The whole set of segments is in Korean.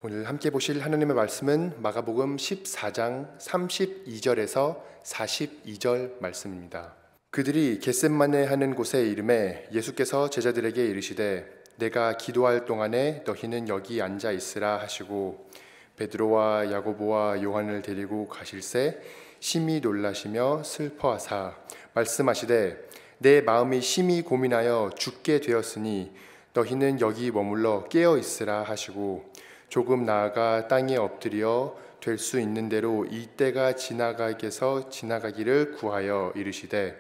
오늘 함께 보실 하나님의 말씀은 마가복음 14장 32절에서 42절 말씀입니다. 그들이 겟셋마네 하는 곳에 이름에 예수께서 제자들에게 이르시되 내가 기도할 동안에 너희는 여기 앉아 있으라 하시고 베드로와 야고보와 요한을 데리고 가실새 심히 놀라시며 슬퍼하사 말씀하시되 내 마음이 심히 고민하여 죽게 되었으니 너희는 여기 머물러 깨어 있으라 하시고 조금 나아가 땅에 엎드려 될 수 있는 대로 이 때가 지나가게서 지나가기를 구하여 이르시되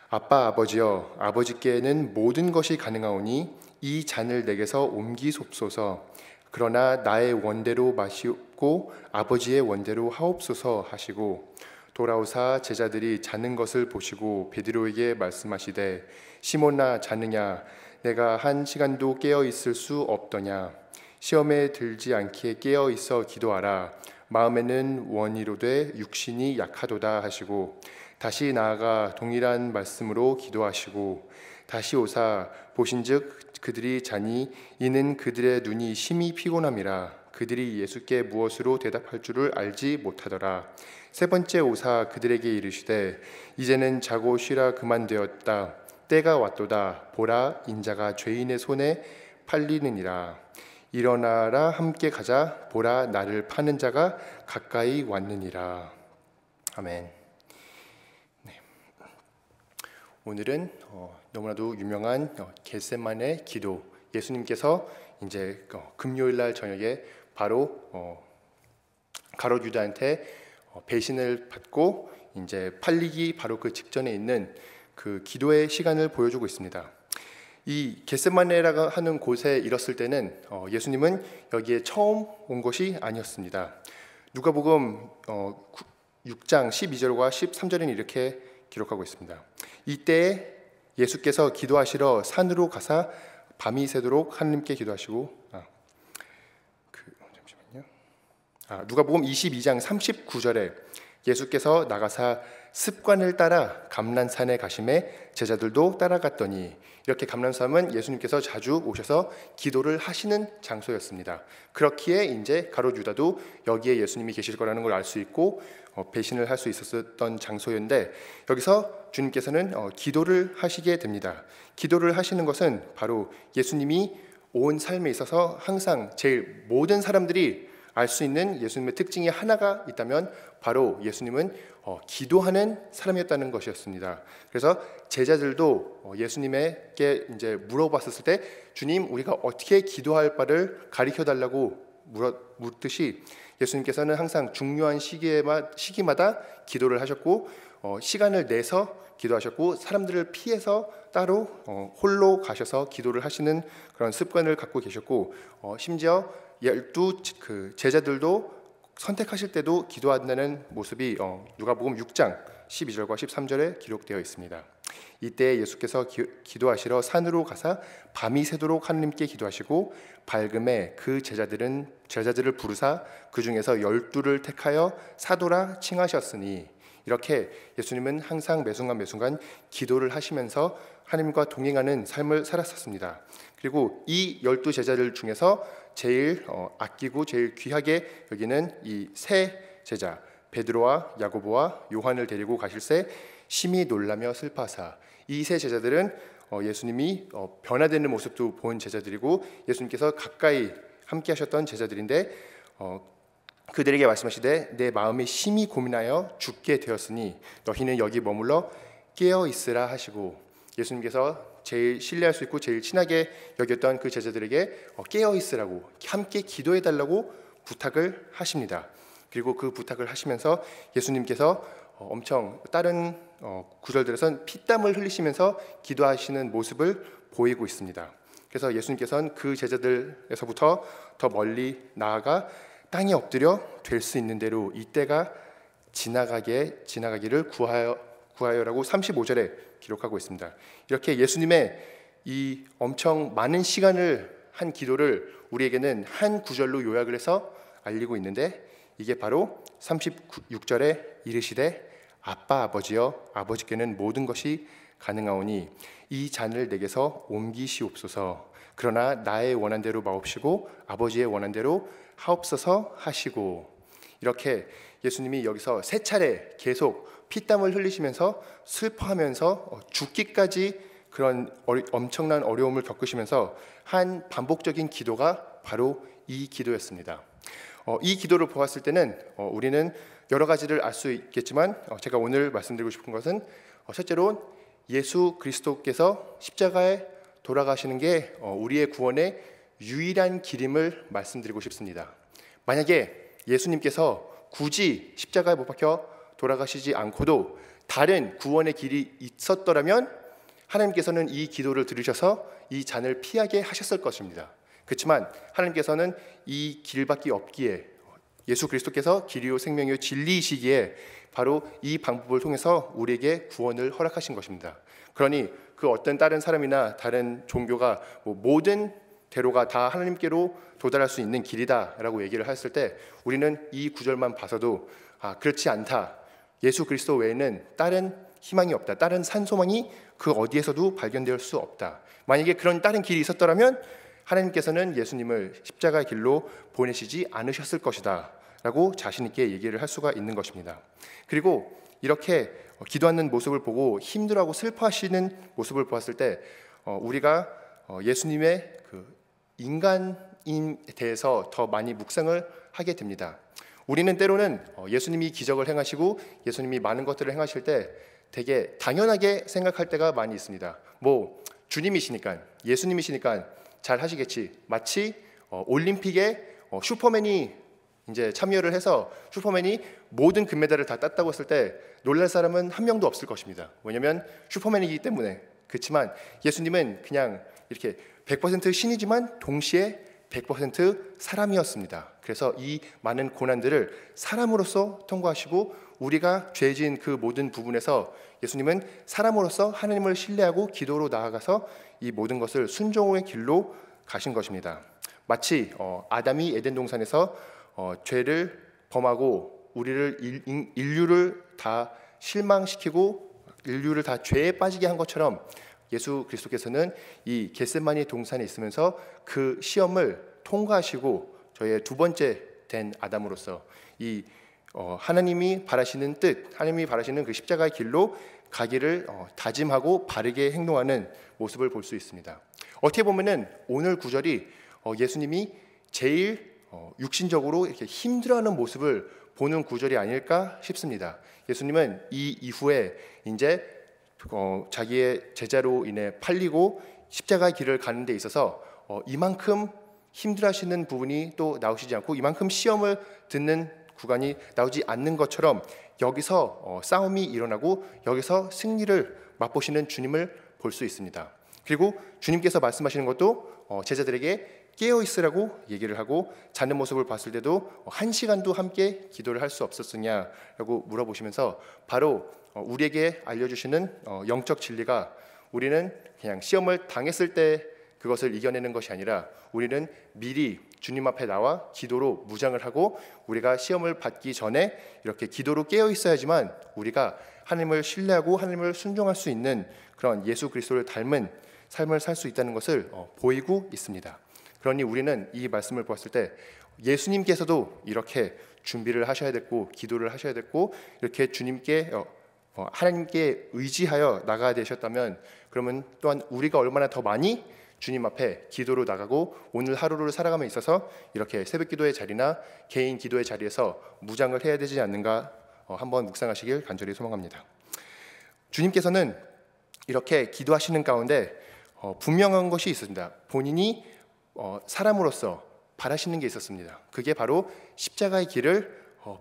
아빠 아버지여 아버지께는 모든 것이 가능하오니 이 잔을 내게서 옮기소서. 그러나 나의 원대로 마시고 아버지의 원대로 하옵소서 하시고 돌아오사 제자들이 자는 것을 보시고 베드로에게 말씀하시되 시몬아 자느냐 내가 한 시간도 깨어 있을 수 없더냐 시험에 들지 않게 깨어 있어 기도하라. 마음에는 원이로되 육신이 약하도다 하시고 다시 나아가 동일한 말씀으로 기도하시고 다시 오사 보신즉 그들이 자니 이는 그들의 눈이 심히 피곤함이라. 그들이 예수께 무엇으로 대답할 줄을 알지 못하더라. 세 번째 오사 그들에게 이르시되 이제는 자고 쉬라 그만되었다. 때가 왔도다. 보라 인자가 죄인의 손에 팔리느니라. 일어나라 함께 가자. 보라 나를 파는 자가 가까이 왔느니라. 아멘. 네. 오늘은 너무나도 유명한 겟셋마네 기도. 예수님께서 이제 금요일 날 저녁에 바로 가롯 유다한테 배신을 받고 이제 팔리기 바로 그 직전에 있는 그 기도의 시간을 보여주고 있습니다. 이 겟셋마네라고 하는 곳에 이뤘을 때는 예수님은 여기에 처음 온 것이 아니었습니다. 누가복음 6장 12절과 13절에는 이렇게 기록하고 있습니다. 이때에 예수께서 기도하시러 산으로 가사 밤이 새도록 하나님께 기도하시고 누가복음 22장 39절에 예수께서 나가사 습관을 따라 감난산에 가심에 제자들도 따라갔더니 이렇게 감난산은 예수님께서 자주 오셔서 기도를 하시는 장소였습니다. 그렇기에 이제 가롯 유다도 여기에 예수님이 계실 거라는 걸 알 수 있고 배신을 할 수 있었던 장소였는데 여기서 주님께서는 기도를 하시게 됩니다. 기도를 하시는 것은 바로 예수님이 온 삶에 있어서 항상 제일 모든 사람들이 알 수 있는 예수님의 특징이 하나가 있다면 바로 예수님은 기도하는 사람이었다는 것이었습니다. 그래서 제자들도 예수님에게 이제 물어봤을 때 주님 우리가 어떻게 기도할 바를 가르쳐 달라고 묻듯이 예수님께서는 항상 중요한 시기마다 기도를 하셨고 시간을 내서 기도하셨고 사람들을 피해서 따로 홀로 가셔서 기도를 하시는 그런 습관을 갖고 계셨고 심지어 12 제자들도 선택하실 때도 기도한다는 모습이 누가복음 6장 12절과 13절에 기록되어 있습니다. 이때 예수께서 기도하시러 산으로 가사 밤이 새도록 하나님께 기도하시고 밝음에 그 제자들을 부르사 그 중에서 12를 택하여 사도라 칭하셨으니 이렇게 예수님은 항상 매순간 기도를 하시면서 하나님과 동행하는 삶을 살았었습니다. 그리고 이 12 제자들 중에서 제일 아끼고 제일 귀하게 여기는 이 세 제자 베드로와 야고보와 요한을 데리고 가실새 심히 놀라며 슬퍼하사 이 세 제자들은 예수님이 변화되는 모습도 본 제자들이고 예수님께서 가까이 함께 하셨던 제자들인데 그들에게 말씀하시되 내 마음이 심히 고민하여 죽게 되었으니 너희는 여기 머물러 깨어 있으라 하시고 예수님께서 제일 신뢰할 수 있고 제일 친하게 여겼던 그 제자들에게 깨어 있으라고 함께 기도해 달라고 부탁을 하십니다. 그리고 그 부탁을 하시면서 예수님께서 엄청 다른 구절들에선 피땀을 흘리시면서 기도하시는 모습을 보이고 있습니다. 그래서 예수님께서는 그 제자들에서부터 더 멀리 나아가 땅에 엎드려 될 수 있는 대로 이때가 지나가기를 구하여라고 35절에 기록하고 있습니다. 이렇게 예수님의 이 엄청 많은 시간을 한 기도를 우리에게는 한 구절로 요약을 해서 알리고 있는데 이게 바로 36절에 이르시되 아빠 아버지여 아버지께는 모든 것이 가능하오니 이 잔을 내게서 옮기시옵소서. 그러나 나의 원한대로 마옵시고 아버지의 원한대로 하옵소서 하시고, 이렇게 예수님이 여기서 세 차례 계속 피땀을 흘리시면서 슬퍼하면서 죽기까지 그런 엄청난 어려움을 겪으시면서 한 반복적인 기도가 바로 이 기도였습니다. 이 기도를 보았을 때는 우리는 여러 가지를 알 수 있겠지만 제가 오늘 말씀드리고 싶은 것은 첫째로 예수 그리스도께서 십자가에 돌아가시는 게 우리의 구원의 유일한 길임을 말씀드리고 싶습니다. 만약에 예수님께서 굳이 십자가에 못 박혀 돌아가시지 않고도 다른 구원의 길이 있었더라면 하나님께서는 이 기도를 들으셔서 이 잔을 피하게 하셨을 것입니다. 그렇지만 하나님께서는 이 길밖에 없기에, 예수 그리스도께서 길이요 생명이요 진리이시기에 바로 이 방법을 통해서 우리에게 구원을 허락하신 것입니다. 그러니 그 어떤 다른 사람이나 다른 종교가 모든 대로가 다 하나님께로 도달할 수 있는 길이다라고 얘기를 했을 때 우리는 이 구절만 봐서도 그렇지 않다, 예수 그리스도 외에는 다른 희망이 없다, 다른 산소망이 그 어디에서도 발견될 수 없다. 만약에 그런 다른 길이 있었더라면 하나님께서는 예수님을 십자가의 길로 보내시지 않으셨을 것이다 라고 자신 있게 얘기를 할 수가 있는 것입니다. 그리고 이렇게 기도하는 모습을 보고 힘들어하고 슬퍼하시는 모습을 보았을 때 우리가 예수님의 그 인간에 대해서 더 많이 묵상을 하게 됩니다. 우리는 때로는 예수님이 기적을 행하시고 예수님이 많은 것들을 행하실 때 되게 당연하게 생각할 때가 많이 있습니다. 주님이시니까, 예수님이시니까 잘 하시겠지. 마치 올림픽에 슈퍼맨이 이제 참여를 해서 슈퍼맨이 모든 금메달을 다 땄다고 했을 때 놀랄 사람은 한 명도 없을 것입니다. 왜냐하면 슈퍼맨이기 때문에. 그렇지만 예수님은 그냥 이렇게 100% 신이지만 동시에 100% 사람이었습니다. 그래서 이 많은 고난들을 사람으로서 통과하시고 우리가 죄진 그 모든 부분에서 예수님은 사람으로서 하나님을 신뢰하고 기도로 나아가서 이 모든 것을 순종의 길로 가신 것입니다. 마치 아담이 에덴 동산에서 죄를 범하고 우리를 인류를 다 실망시키고 인류를 다 죄에 빠지게 한 것처럼 예수 그리스도께서는 이 겟세마니 동산에 있으면서 그 시험을 통과하시고 저의 두 번째 된 아담으로서 이 하나님이 바라시는 뜻, 하나님이 바라시는 그 십자가의 길로 가기를 다짐하고 바르게 행동하는 모습을 볼 수 있습니다. 어떻게 보면은 오늘 구절이 예수님이 제일 육신적으로 이렇게 힘들어하는 모습을 보는 구절이 아닐까 싶습니다. 예수님은 이 이후에 이제 자기의 제자로 인해 팔리고 십자가의 길을 가는 데 있어서 이만큼 힘들어하시는 부분이 또 나오시지 않고 이만큼 시험을 듣는 구간이 나오지 않는 것처럼 여기서 싸움이 일어나고 여기서 승리를 맛보시는 주님을 볼 수 있습니다. 그리고 주님께서 말씀하시는 것도 제자들에게 깨어 있으라고 얘기를 하고 자는 모습을 봤을 때도 1시간도 함께 기도를 할 수 없었느냐라고 물어보시면서 바로 우리에게 알려주시는 영적 진리가 우리는 그냥 시험을 당했을 때 그것을 이겨내는 것이 아니라 우리는 미리 주님 앞에 나와 기도로 무장을 하고 우리가 시험을 받기 전에 이렇게 기도로 깨어 있어야지만 우리가 하나님을 신뢰하고 하나님을 순종할 수 있는 그런 예수 그리스도를 닮은 삶을 살 수 있다는 것을 보이고 있습니다. 그러니 우리는 이 말씀을 보았을 때 예수님께서도 이렇게 준비를 하셔야 됐고 기도를 하셔야 됐고 이렇게 주님께 하나님께 의지하여 나가야 되셨다면 그러면 또한 우리가 얼마나 더 많이 주님 앞에 기도로 나가고 오늘 하루를 살아감에 있어서 이렇게 새벽 기도의 자리나 개인 기도의 자리에서 무장을 해야 되지 않는가 한번 묵상하시길 간절히 소망합니다. 주님께서는 이렇게 기도하시는 가운데 분명한 것이 있습니다. 본인이 사람으로서 바라시는 게 있었습니다. 그게 바로 십자가의 길을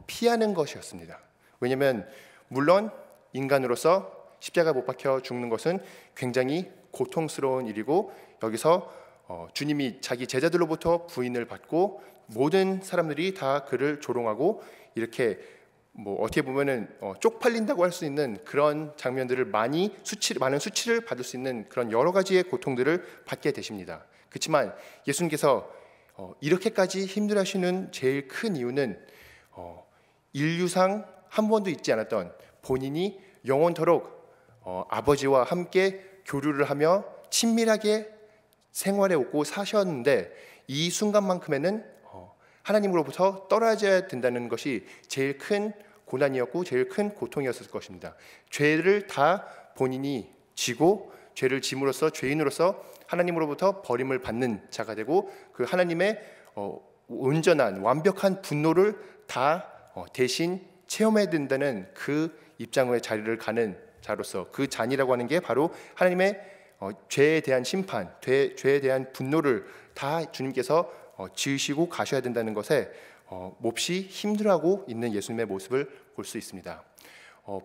피하는 것이었습니다. 왜냐하면 물론 인간으로서 십자가 못 박혀 죽는 것은 굉장히 고통스러운 일이고 여기서 주님이 자기 제자들로부터 부인을 받고 모든 사람들이 다 그를 조롱하고 이렇게 어떻게 보면은 쪽팔린다고 할 수 있는 그런 장면들을 많은 수치를 받을 수 있는 그런 여러 가지의 고통들을 받게 되십니다. 그렇지만 예수님께서 이렇게까지 힘들어하시는 제일 큰 이유는 인류상 한 번도 있지 않았던 본인이 영원토록 아버지와 함께 교류를 하며 친밀하게 생활해 오고 사셨는데 이 순간만큼에는 하나님으로부터 떨어져야 된다는 것이 제일 큰 고난이었고 제일 큰 고통이었을 것입니다. 죄를 다 본인이 지고 죄를 짐으로써 죄인으로서 하나님으로부터 버림을 받는 자가 되고 그 하나님의 온전한 완벽한 분노를 다 대신 체험해야 된다는 그 입장의 자리를 가는 자로서 그 잔이라고 하는 게 바로 하나님의 죄에 대한 심판, 죄에 대한 분노를 다 주님께서 지으시고 가셔야 된다는 것에 몹시 힘들어하고 있는 예수님의 모습을 볼 수 있습니다.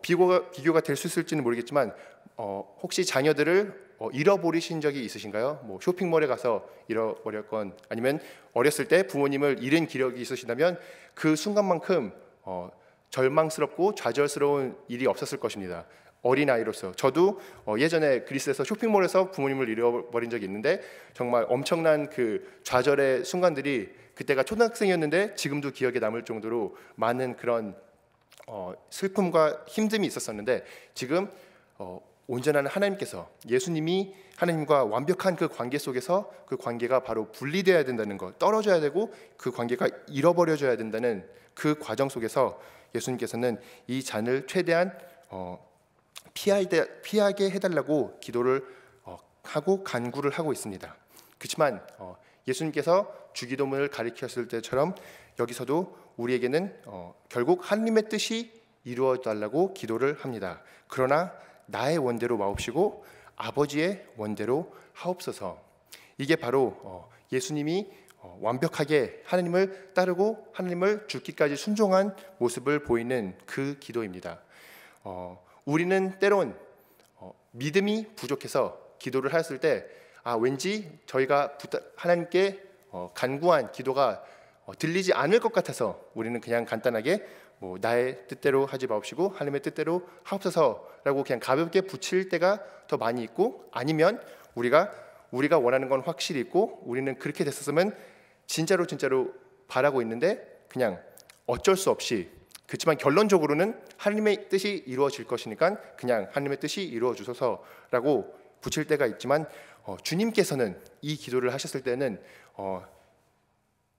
비교가 될 수 있을지는 모르겠지만 혹시 자녀들을 잃어버리신 적이 있으신가요? 뭐 쇼핑몰에 가서 잃어버렸건 아니면 어렸을 때 부모님을 잃은 기력이 있으시다면 그 순간만큼 절망스럽고 좌절스러운 일이 없었을 것입니다. 어린아이로서 저도 예전에 그리스에서 쇼핑몰에서 부모님을 잃어버린 적이 있는데 정말 엄청난 그 좌절의 순간들이 그때가 초등학생이었는데 지금도 기억에 남을 정도로 많은 그런 슬픔과 힘듦이 있었었는데 지금 온전한 하나님께서 예수님이 하나님과 완벽한 그 관계 속에서 그 관계가 바로 분리되어야 된다는 것, 떨어져야 되고 그 관계가 잃어버려져야 된다는 그 과정 속에서 예수님께서는 이 잔을 최대한 피하게 해달라고 기도를 하고 간구를 하고 있습니다. 그렇지만 예수님께서 주기도문을 가리켰을 때처럼 여기서도 우리에게는 결국 하나님의 뜻이 이루어 달라고 기도를 합니다. 그러나 나의 원대로 마옵시고 아버지의 원대로 하옵소서. 이게 바로 예수님이 완벽하게 하나님을 따르고 하나님을 죽기까지 순종한 모습을 보이는 그 기도입니다. 우리는 때론 믿음이 부족해서 기도를 했을 때 왠지 저희가 하나님께 간구한 기도가 들리지 않을 것 같아서 우리는 그냥 간단하게 나의 뜻대로 하지 마옵시고 하나님의 뜻대로 하옵소서라고 그냥 가볍게 붙일 때가 더 많이 있고, 아니면 우리가 원하는 건 확실히 있고 우리는 그렇게 됐었으면 진짜로 바라고 있는데 그냥 어쩔 수 없이, 그렇지만 결론적으로는 하나님의 뜻이 이루어질 것이니까 그냥 하나님의 뜻이 이루어 주소서라고 붙일 때가 있지만 주님께서는 이 기도를 하셨을 때는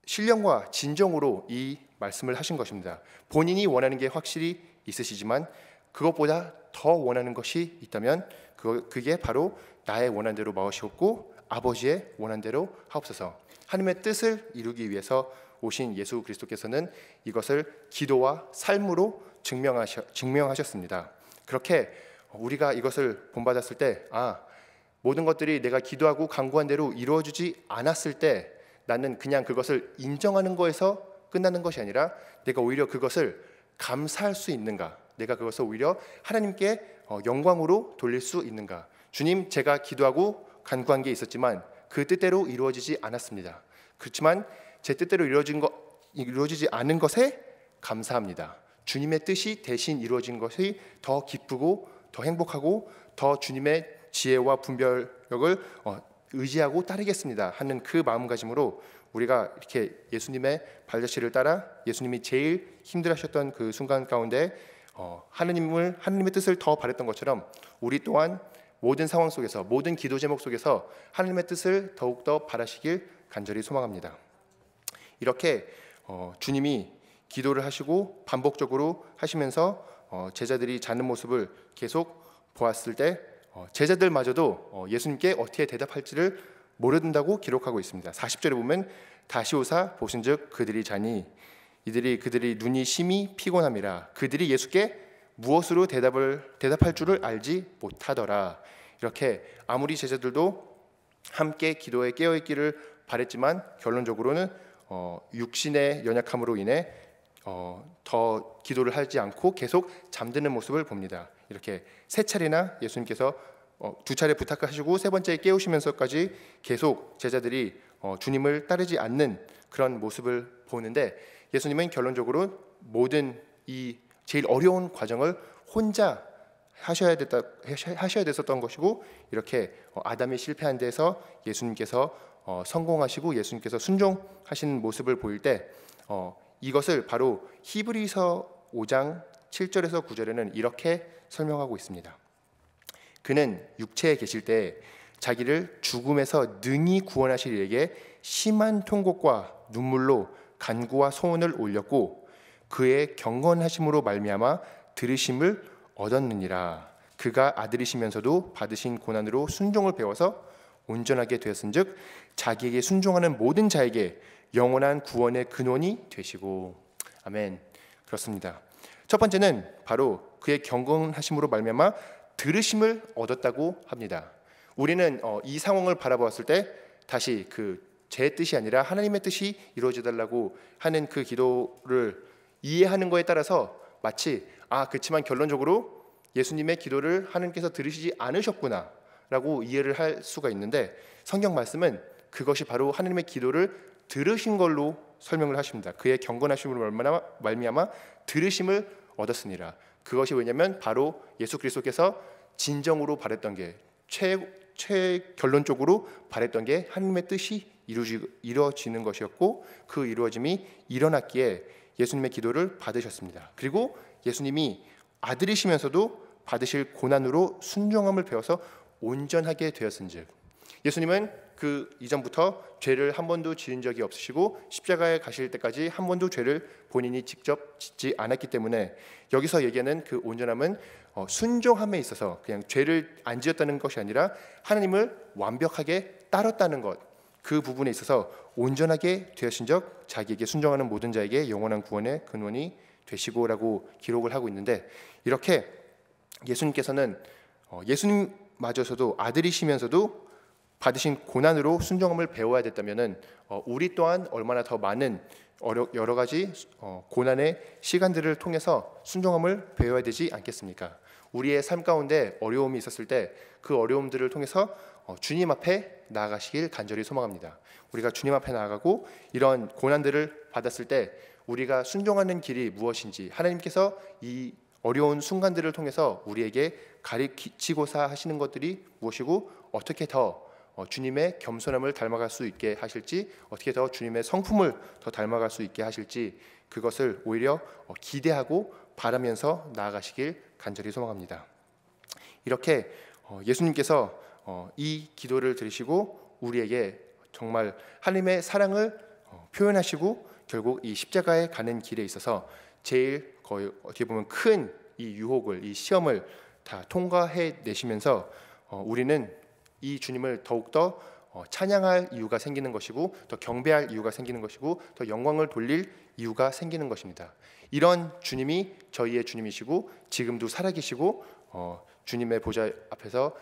신령과 진정으로 이 말씀을 하신 것입니다. 본인이 원하는 게 확실히 있으시지만 그것보다 더 원하는 것이 있다면 그게 바로 나의 원한 대로 마옵시옵고 아버지의 원한 대로 하옵소서. 하나님의 뜻을 이루기 위해서 오신 예수 그리스도께서는 이것을 기도와 삶으로 증명하셨습니다. 그렇게 우리가 이것을 본받았을 때 모든 것들이 내가 기도하고 간구한 대로 이루어지지 않았을 때 나는 그냥 그것을 인정하는 거에서 끝나는 것이 아니라 내가 오히려 그것을 감사할 수 있는가, 내가 그것을 오히려 하나님께 영광으로 돌릴 수 있는가. 주님, 제가 기도하고 간구한 게 있었지만 그 뜻대로 이루어지지 않았습니다. 그렇지만 제 뜻대로 이루어지지 않은 것에 감사합니다. 주님의 뜻이 대신 이루어진 것이 더 기쁘고 더 행복하고 더 주님의 지혜와 분별력을 의지하고 따르겠습니다 하는 그 마음가짐으로 우리가 이렇게 예수님의 발자취를 따라 예수님이 제일 힘들어하셨던 그 순간 가운데 하나님의 뜻을 더 바랬던 것처럼 우리 또한 모든 상황 속에서, 모든 기도 제목 속에서 하나님의 뜻을 더욱더 바라시길 간절히 소망합니다. 이렇게 주님이 기도를 하시고 반복적으로 하시면서 제자들이 자는 모습을 계속 보았을 때 제자들마저도 예수님께 어떻게 대답할지를 모른다고 기록하고 있습니다. 40절에 보면 다시 오사 보신즉 그들이 자니 그들이 눈이 심히 피곤함이라 그들이 예수께 무엇으로 대답할 줄을 알지 못하더라. 이렇게 아무리 제자들도 함께 기도에 깨어있기를 바랬지만 결론적으로는 육신의 연약함으로 인해 더 기도를 하지 않고 계속 잠드는 모습을 봅니다. 이렇게 세 차례나 예수님께서 두 차례 부탁하시고 세 번째에 깨우시면서까지 계속 제자들이 주님을 따르지 않는 그런 모습을 보는데 예수님은 결론적으로 모든 이 제일 어려운 과정을 혼자 하셔야 됐었던 것이고, 이렇게 아담이 실패한 데서 예수님께서 성공하시고 예수님께서 순종하시는 모습을 보일 때 이것을 바로 히브리서 5장 7절에서 9절에는 이렇게 설명하고 있습니다. 그는 육체에 계실 때 자기를 죽음에서 능히 구원하실 이에게 심한 통곡과 눈물로 간구와 소원을 올렸고 그의 경건하심으로 말미암아 들으심을 얻었느니라. 그가 아들이시면서도 받으신 고난으로 순종을 배워서 온전하게 되었은즉 자기에게 순종하는 모든 자에게 영원한 구원의 근원이 되시고. 아멘. 그렇습니다. 첫 번째는 바로 그의 경건하심으로 말미암아 들으심을 얻었다고 합니다. 우리는 이 상황을 바라보았을 때 다시 제 뜻이 아니라 하나님의 뜻이 이루어져 달라고 하는 그 기도를 이해하는 거에 따라서 마치 그렇지만 결론적으로 예수님의 기도를 하나님께서 들으시지 않으셨구나 라고 이해를 할 수가 있는데, 성경 말씀은 그것이 바로 하나님의 기도를 들으신 걸로 설명을 하십니다. 그의 경건하심으로 말미암아 들으심을 얻었으니라. 그것이 왜냐하면 바로 예수 그리스도께서 진정으로 바랬던 게 결론적으로 바랬던 게 하나님의 뜻이 이루어지는 것이었고, 그 이루어짐이 일어났기에 예수님의 기도를 받으셨습니다. 그리고 예수님이 아들이시면서도 받으실 고난으로 순종함을 배워서 온전하게 되었은즉, 예수님은 그 이전부터 죄를 한 번도 지은 적이 없으시고 십자가에 가실 때까지 한 번도 죄를 본인이 직접 짓지 않았기 때문에 여기서 얘기하는 그 온전함은 순종함에 있어서 그냥 죄를 안 지었다는 것이 아니라 하나님을 완벽하게 따랐다는 것, 그 부분에 있어서 온전하게 되었은즉 자기에게 순종하는 모든 자에게 영원한 구원의 근원이 되시고라고 기록을 하고 있는데, 이렇게 예수님께서는 예수님마저서도 아들이시면서도 받으신 고난으로 순종함을 배워야 됐다면은 우리 또한 얼마나 더 많은 여러 가지 고난의 시간들을 통해서 순종함을 배워야 되지 않겠습니까? 우리의 삶 가운데 어려움이 있었을 때 그 어려움들을 통해서 주님 앞에 나아가시길 간절히 소망합니다. 우리가 주님 앞에 나아가고 이런 고난들을 받았을 때 우리가 순종하는 길이 무엇인지 하나님께서 이 어려운 순간들을 통해서 우리에게 가르치고자 하시는 것들이 무엇이고 어떻게 더 주님의 겸손함을 닮아갈 수 있게 하실지, 어떻게 더 주님의 성품을 더 닮아갈 수 있게 하실지, 그것을 오히려 기대하고 바라면서 나아가시길 간절히 소망합니다. 이렇게 예수님께서 이 기도를 들으시고 우리에게 정말 하나님의 사랑을 표현하시고 결국 이 십자가에 가는 길에 있어서 제일 거의 어떻게 보면 큰 이 유혹을, 이 시험을 다 통과해 내시면서 우리는 이 주님을 더욱더 찬양할 이유가 생기는 것이고, 더 경배할 이유가 생기는 것이고, 더 영광을 돌릴 이유가 생기는 것입니다. 이런 주님이 저희의 주님이시고 지금도 살아계시고 주님의 보좌 앞에서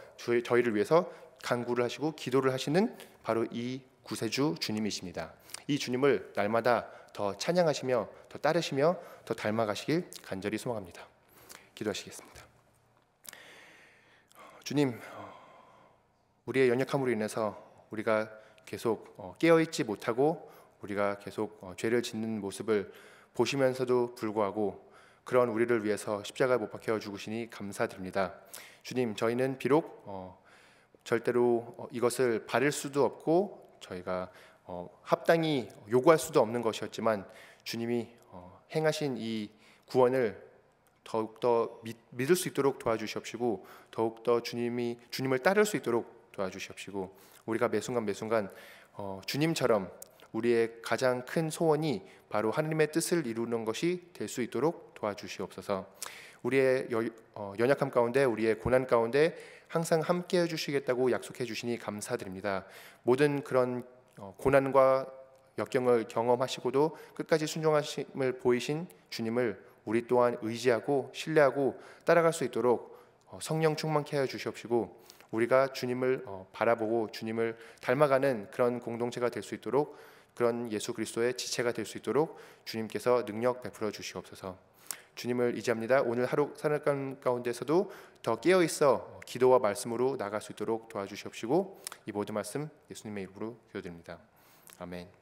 저희를 위해서 간구를 하시고 기도를 하시는 바로 이 구세주 주님이십니다. 이 주님을 날마다 더 찬양하시며 더 따르시며 더 닮아가시길 간절히 소망합니다. 기도하시겠습니다. 주님, 우리의 연약함으로 인해서 우리가 계속 깨어있지 못하고 우리가 계속 죄를 짓는 모습을 보시면서도 불구하고 그런 우리를 위해서 십자가에 못 박혀 죽으시니 감사드립니다. 주님, 저희는 비록 절대로 이것을 바를 수도 없고 저희가 합당히 요구할 수도 없는 것이었지만 주님이 행하신 이 구원을 더욱더 믿을 수 있도록 도와주시옵시고 더욱더 주님을 따를 수 있도록 도와주시옵시고 우리가 매순간 주님처럼 우리의 가장 큰 소원이 바로 하나님의 뜻을 이루는 것이 될 수 있도록 도와주시옵소서. 우리의 연약함 가운데 우리의 고난 가운데 항상 함께 해주시겠다고 약속해 주시니 감사드립니다. 모든 그런 고난과 역경을 경험하시고도 끝까지 순종하심을 보이신 주님을 우리 또한 의지하고 신뢰하고 따라갈 수 있도록 성령 충만케 하여 주시옵시고 우리가 주님을 바라보고 주님을 닮아가는 그런 공동체가 될 수 있도록, 그런 예수 그리스도의 지체가 될 수 있도록 주님께서 능력 베풀어 주시옵소서. 주님을 의지합니다. 오늘 하루 사는 가운데서도 더 깨어있어 기도와 말씀으로 나갈 수 있도록 도와주시옵시고 이 모든 말씀 예수님의 이름으로 기도드립니다. 아멘.